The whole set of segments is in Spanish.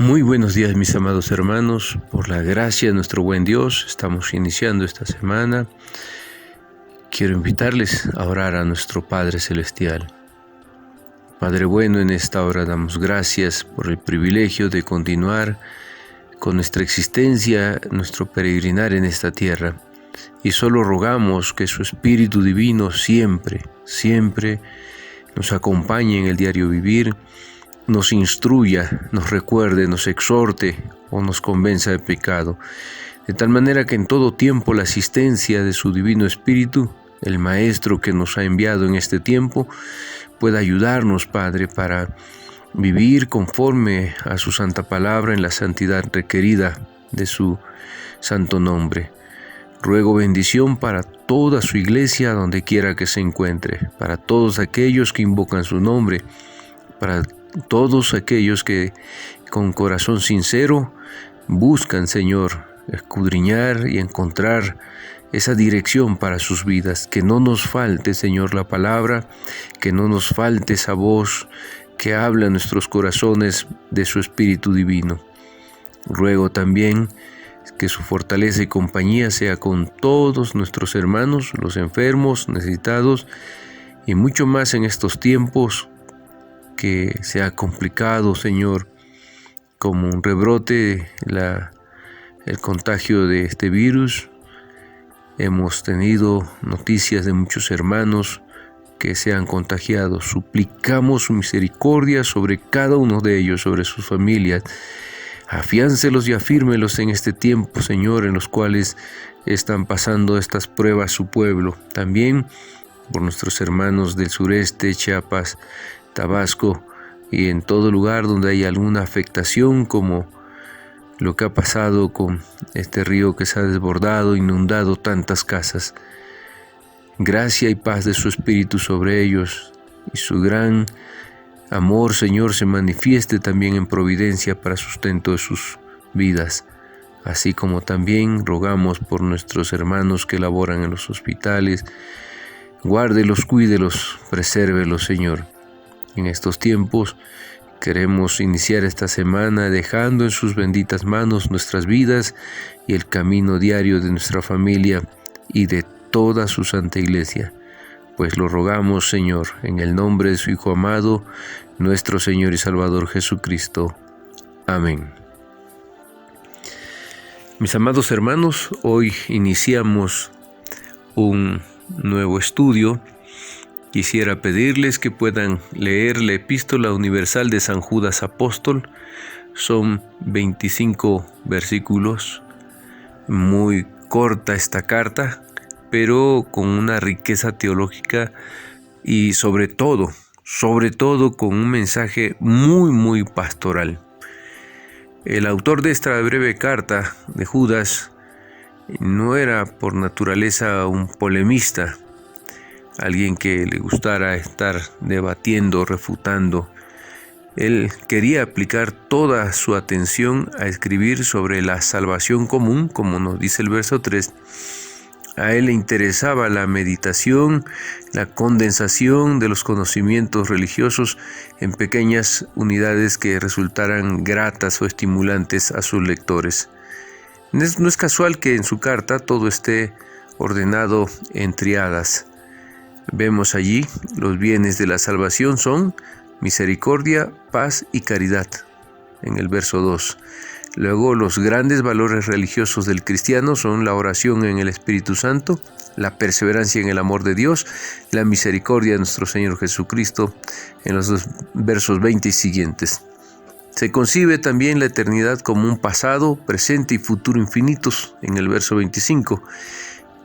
Muy buenos días, mis amados hermanos. Por la gracia de nuestro buen Dios, estamos iniciando esta semana. Quiero invitarles a orar a nuestro Padre Celestial. Padre bueno, en esta hora damos gracias por el privilegio de continuar con nuestra existencia, nuestro peregrinar en esta tierra. Y solo rogamos que su Espíritu Divino siempre nos acompañe en el diario vivir, nos instruya, nos recuerde, nos exhorte o nos convenza de pecado, de tal manera que en todo tiempo la asistencia de su Divino Espíritu, el Maestro que nos ha enviado en este tiempo, pueda ayudarnos, Padre, para vivir conforme a su santa palabra en la santidad requerida de su santo nombre. Ruego bendición para toda su iglesia donde quiera que se encuentre, para todos aquellos que invocan su nombre, para todos aquellos que con corazón sincero buscan, Señor, escudriñar y encontrar esa dirección para sus vidas. Que no nos falte, Señor, la palabra, que no nos falte esa voz que habla en nuestros corazones de su Espíritu Divino. Ruego también que su fortaleza y compañía sea con todos nuestros hermanos, los enfermos, necesitados, y mucho más en estos tiempos que se ha complicado, Señor, como un rebrote el contagio de este virus. Hemos tenido noticias de muchos hermanos que se han contagiado. Suplicamos su misericordia sobre cada uno de ellos, sobre sus familias. Afiáncelos y afírmelos en este tiempo, Señor, en los cuales están pasando estas pruebas su pueblo. También por nuestros hermanos del sureste, Chiapas, Tabasco y en todo lugar donde hay alguna afectación, como lo que ha pasado con este río que se ha desbordado, inundado tantas casas. Gracia y paz de su Espíritu sobre ellos, y su gran amor, Señor, se manifieste también en providencia para sustento de sus vidas. Así como también rogamos por nuestros hermanos que laboran en los hospitales. Guárdelos, cuídelos, presérvelos, Señor. En estos tiempos queremos iniciar esta semana dejando en sus benditas manos nuestras vidas y el camino diario de nuestra familia y de toda su santa iglesia. Pues lo rogamos, Señor, en el nombre de su Hijo amado, nuestro Señor y Salvador Jesucristo. Amén. Mis amados hermanos, hoy iniciamos un nuevo estudio. Quisiera pedirles que puedan leer la Epístola Universal de San Judas Apóstol. Son 25 versículos, muy corta esta carta, pero con una riqueza teológica y sobre todo con un mensaje muy pastoral. El autor de esta breve carta de Judas no era por naturaleza un polemista, alguien que le gustara estar debatiendo, refutando. Él quería aplicar toda su atención a escribir sobre la salvación común, como nos dice el verso 3. A él le interesaba la meditación, la condensación de los conocimientos religiosos en pequeñas unidades que resultaran gratas o estimulantes a sus lectores. No es casual que en su carta todo esté ordenado en triadas. Vemos allí los bienes de la salvación son misericordia, paz y caridad, en el verso 2. Luego, los grandes valores religiosos del cristiano son la oración en el Espíritu Santo, la perseverancia en el amor de Dios, la misericordia de nuestro Señor Jesucristo, en los dos versos 20 y siguientes. Se concibe también la eternidad como un pasado, presente y futuro infinitos, en el verso 25.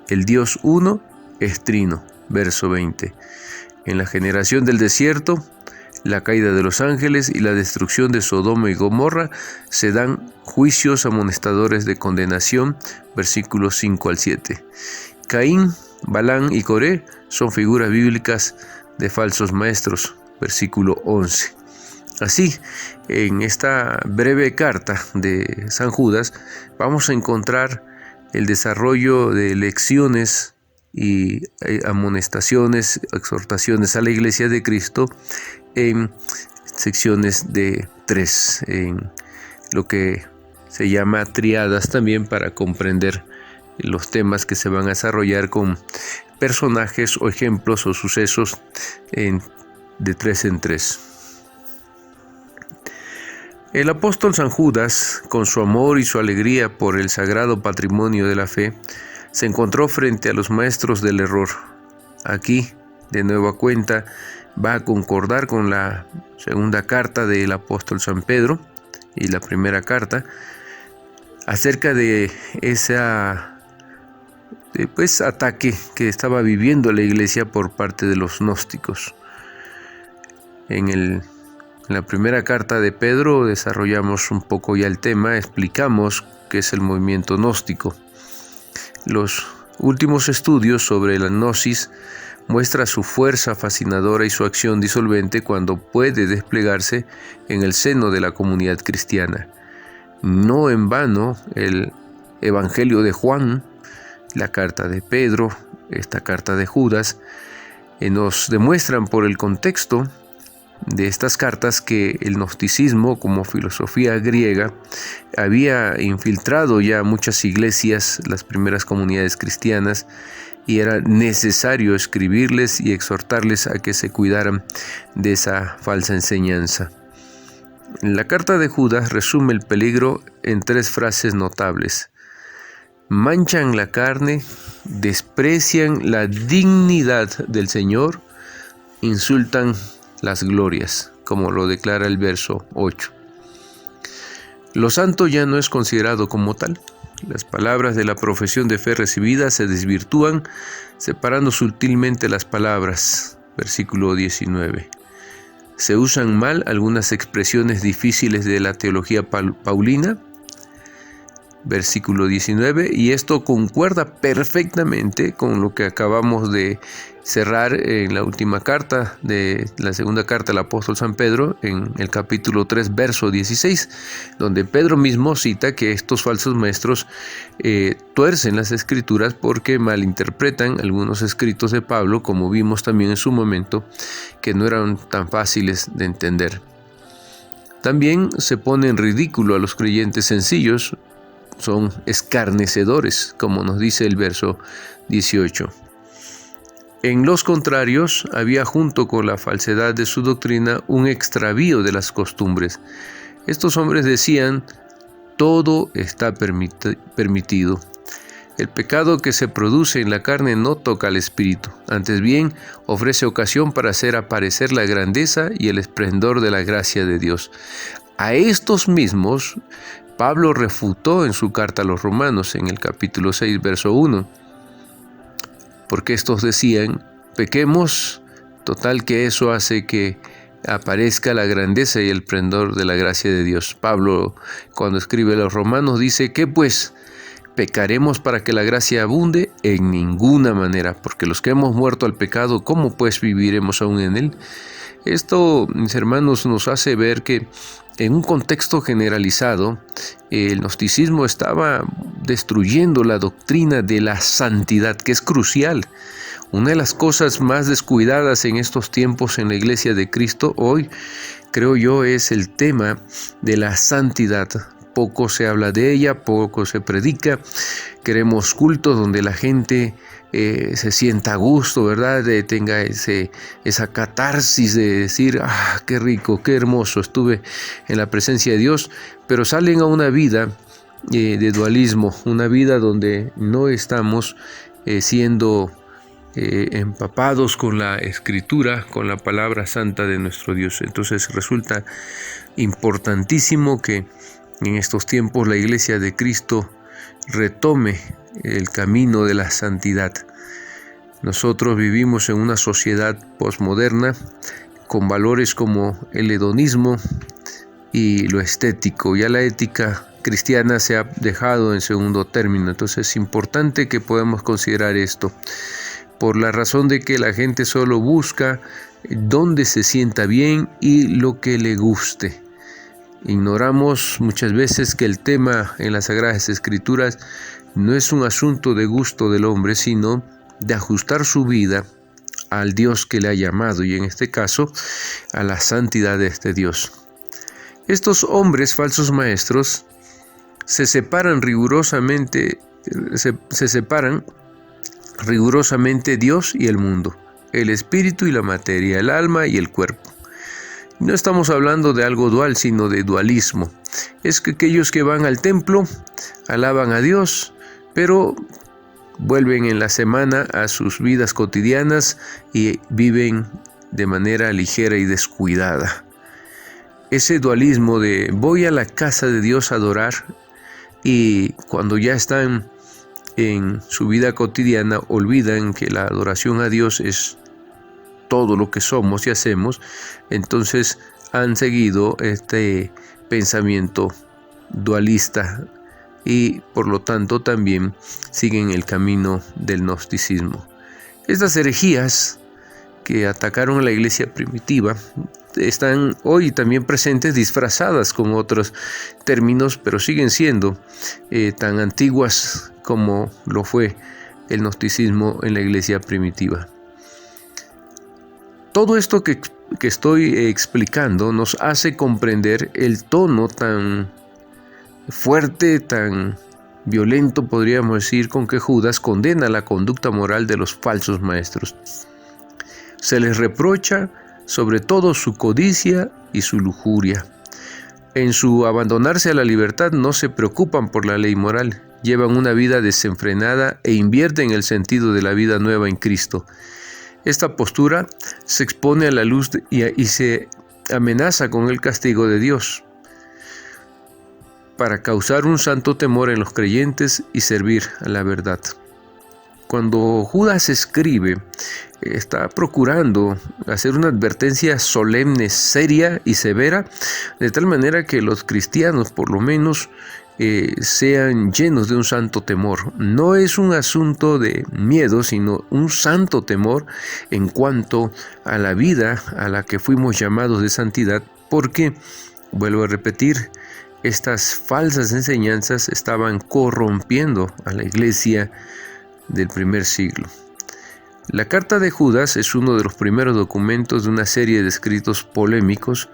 El Dios uno es trino, verso 20. En la generación del desierto, la caída de los ángeles y la destrucción de Sodoma y Gomorra se dan juicios amonestadores de condenación, versículos 5 al 7. Caín, Balán y Coré son figuras bíblicas de falsos maestros, versículo 11. Así, en esta breve carta de San Judas vamos a encontrar el desarrollo de lecciones y amonestaciones, exhortaciones a la Iglesia de Cristo en secciones de 3, en lo que se llama triadas también, para comprender los temas que se van a desarrollar con personajes o ejemplos o sucesos de 3 en 3. El apóstol San Judas, con su amor y su alegría por el sagrado patrimonio de la fe, se encontró frente a los maestros del error. Aquí, de nueva cuenta, va a concordar con la segunda carta del apóstol San Pedro y la primera carta acerca de ese ataque que estaba viviendo la iglesia por parte de los gnósticos. En la primera carta de Pedro desarrollamos un poco ya el tema, explicamos qué es el movimiento gnóstico. Los últimos estudios sobre la gnosis muestran su fuerza fascinadora y su acción disolvente cuando puede desplegarse en el seno de la comunidad cristiana. No en vano el Evangelio de Juan, la carta de Pedro, esta carta de Judas, nos demuestran por el contexto de estas cartas que el gnosticismo como filosofía griega había infiltrado ya muchas iglesias, las primeras comunidades cristianas, y era necesario escribirles y exhortarles a que se cuidaran de esa falsa enseñanza. La carta de Judas resume el peligro en 3 frases notables: manchan la carne, desprecian la dignidad del Señor, insultan las glorias, como lo declara el verso 8. Lo santo ya no es considerado como tal. Las palabras de la profesión de fe recibida se desvirtúan, separando sutilmente las palabras. Versículo 19. Se usan mal algunas expresiones difíciles de la teología paulina. Versículo 19, y esto concuerda perfectamente con lo que acabamos de cerrar en la última carta, de la segunda carta del apóstol San Pedro, en el capítulo 3, verso 16, donde Pedro mismo cita que estos falsos maestros tuercen las escrituras porque malinterpretan algunos escritos de Pablo, como vimos también en su momento, que no eran tan fáciles de entender. También se pone en ridículo a los creyentes sencillos. Son escarnecedores, como nos dice el verso 18. En los contrarios, había junto con la falsedad de su doctrina un extravío de las costumbres. Estos hombres decían: todo está permitido. El pecado que se produce en la carne no toca al espíritu, antes bien ofrece ocasión para hacer aparecer la grandeza y el esplendor de la gracia de Dios. A estos mismos Pablo refutó en su carta a los Romanos, en el capítulo 6, verso 1, porque estos decían: pequemos, total que eso hace que aparezca la grandeza y el esplendor de la gracia de Dios. Pablo, cuando escribe a los Romanos, dice: ¿qué pues? ¿Pecaremos para que la gracia abunde? En ninguna manera, porque los que hemos muerto al pecado, ¿cómo pues viviremos aún en él? Esto, mis hermanos, nos hace ver que en un contexto generalizado, el gnosticismo estaba destruyendo la doctrina de la santidad, que es crucial. Una de las cosas más descuidadas en estos tiempos en la Iglesia de Cristo hoy, creo yo, es el tema de la santidad. Poco se habla de ella, poco se predica. Queremos cultos donde la gente se sienta a gusto, ¿verdad? Tenga esa catarsis de decir: qué rico, qué hermoso, estuve en la presencia de Dios, pero salen a una vida de dualismo, una vida donde no estamos siendo empapados con la Escritura, con la palabra santa de nuestro Dios. Entonces resulta importantísimo que en estos tiempos la Iglesia de Cristo retome el camino de la santidad. Nosotros vivimos en una sociedad posmoderna con valores como el hedonismo y lo estético. Ya la ética cristiana se ha dejado en segundo término. Entonces es importante que podamos considerar esto, por la razón de que la gente solo busca donde se sienta bien y lo que le guste. Ignoramos muchas veces que el tema en las Sagradas Escrituras no es un asunto de gusto del hombre, sino de ajustar su vida al Dios que le ha llamado, y en este caso a la santidad de este Dios. Estos hombres falsos maestros se separan rigurosamente Dios y el mundo, el espíritu y la materia, el alma y el cuerpo. No estamos hablando de algo dual, sino de dualismo. Es que aquellos que van al templo alaban a Dios, pero vuelven en la semana a sus vidas cotidianas y viven de manera ligera y descuidada. Ese dualismo de voy a la casa de Dios a adorar, y cuando ya están en su vida cotidiana olvidan que la adoración a Dios es todo lo que somos y hacemos, entonces han seguido este pensamiento dualista y por lo tanto también siguen el camino del gnosticismo. Estas herejías que atacaron a la iglesia primitiva están hoy también presentes disfrazadas con otros términos, pero siguen siendo tan antiguas como lo fue el gnosticismo en la iglesia primitiva. Todo esto que estoy explicando nos hace comprender el tono tan fuerte, tan violento, podríamos decir, con que Judas condena la conducta moral de los falsos maestros. Se les reprocha sobre todo su codicia y su lujuria. En su abandonarse a la libertad no se preocupan por la ley moral, llevan una vida desenfrenada e invierten el sentido de la vida nueva en Cristo. Esta postura se expone a la luz y se amenaza con el castigo de Dios para causar un santo temor en los creyentes y servir a la verdad. Cuando Judas escribe, está procurando hacer una advertencia solemne, seria y severa, de tal manera que los cristianos, por lo menos, sean llenos de un santo temor. No es un asunto de miedo, sino un santo temor en cuanto a la vida a la que fuimos llamados de santidad, porque, vuelvo a repetir, estas falsas enseñanzas estaban corrompiendo a la iglesia del primer siglo. La carta de Judas es uno de los primeros documentos de una serie de escritos polémicos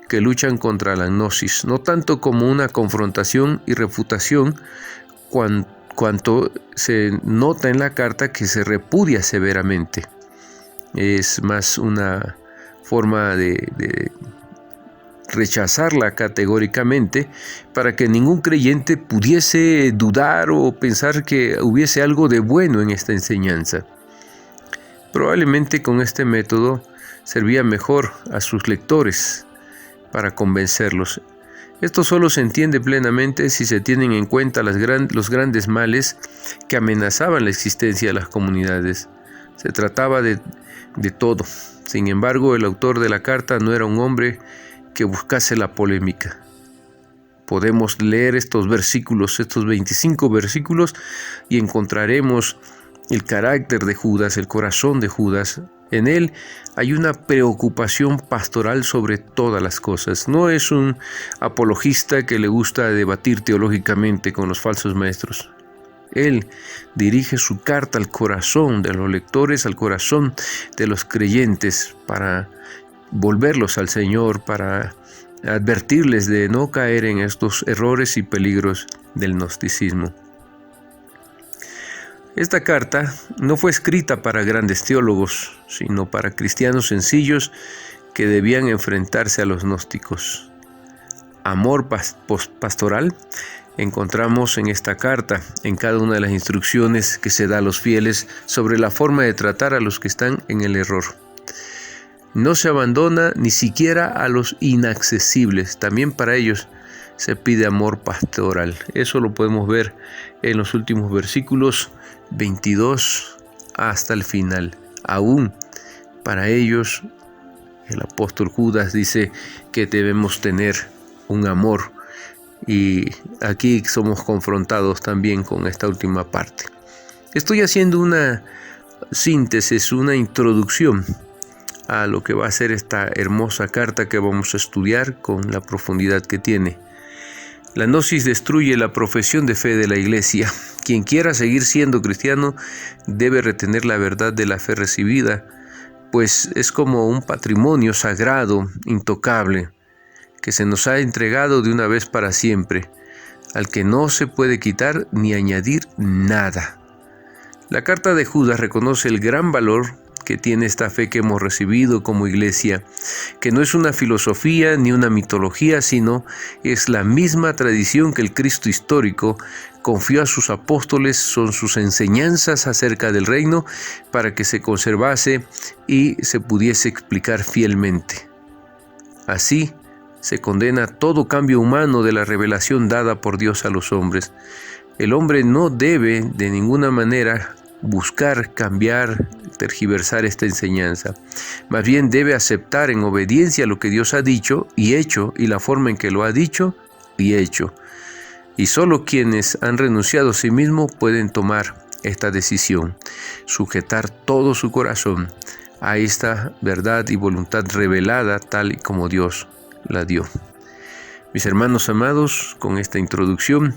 que luchan contra la gnosis, no tanto como una confrontación y refutación, cuanto se nota en la carta que se repudia severamente. Es más una forma de rechazarla categóricamente para que ningún creyente pudiese dudar o pensar que hubiese algo de bueno en esta enseñanza. Probablemente con este método servía mejor a sus lectores para convencerlos. Esto solo se entiende plenamente si se tienen en cuenta los grandes males que amenazaban la existencia de las comunidades. Se trataba de todo. Sin embargo, el autor de la carta no era un hombre que buscase la polémica. Podemos leer estos 25 versículos, y encontraremos el carácter de Judas, el corazón de Judas. En él hay una preocupación pastoral sobre todas las cosas. No es un apologista que le gusta debatir teológicamente con los falsos maestros. Él dirige su carta al corazón de los lectores, al corazón de los creyentes, para volverlos al Señor, para advertirles de no caer en estos errores y peligros del gnosticismo. Esta carta no fue escrita para grandes teólogos, sino para cristianos sencillos que debían enfrentarse a los gnósticos. Amor pastoral encontramos en esta carta, en cada una de las instrucciones que se da a los fieles sobre la forma de tratar a los que están en el error. No se abandona ni siquiera a los inaccesibles, también para ellos se pide amor pastoral. Eso lo podemos ver en los últimos versículos 22 hasta el final. Aún para ellos, el apóstol Judas dice que debemos tener un amor, y aquí somos confrontados también con esta última parte. Estoy haciendo una síntesis, una introducción a lo que va a ser esta hermosa carta que vamos a estudiar con la profundidad que tiene. La gnosis destruye la profesión de fe de la iglesia. Quien quiera seguir siendo cristiano debe retener la verdad de la fe recibida, pues es como un patrimonio sagrado, intocable. que se nos ha entregado de una vez para siempre, al que no se puede quitar ni añadir nada. La carta de Judas reconoce el gran valor que tiene esta fe que hemos recibido como iglesia, que no es una filosofía ni una mitología, sino es la misma tradición que el Cristo histórico confió a sus apóstoles, son sus enseñanzas acerca del reino para que se conservase y se pudiese explicar fielmente. Así se condena todo cambio humano de la revelación dada por Dios a los hombres. El hombre no debe de ninguna manera buscar cambiar, tergiversar esta enseñanza. Más bien debe aceptar en obediencia lo que Dios ha dicho y hecho, y la forma en que lo ha dicho y hecho. Y solo quienes han renunciado a sí mismos pueden tomar esta decisión, sujetar todo su corazón a esta verdad y voluntad revelada tal y como Dios la dio. Mis hermanos amados, con esta introducción,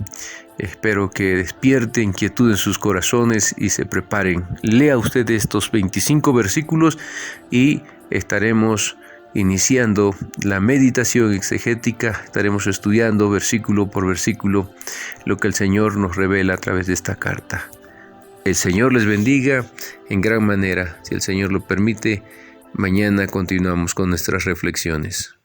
espero que despierte inquietud en sus corazones y se preparen. Lea usted estos 25 versículos y estaremos iniciando la meditación exegética. Estaremos estudiando versículo por versículo lo que el Señor nos revela a través de esta carta. El Señor les bendiga en gran manera. Si el Señor lo permite, mañana continuamos con nuestras reflexiones.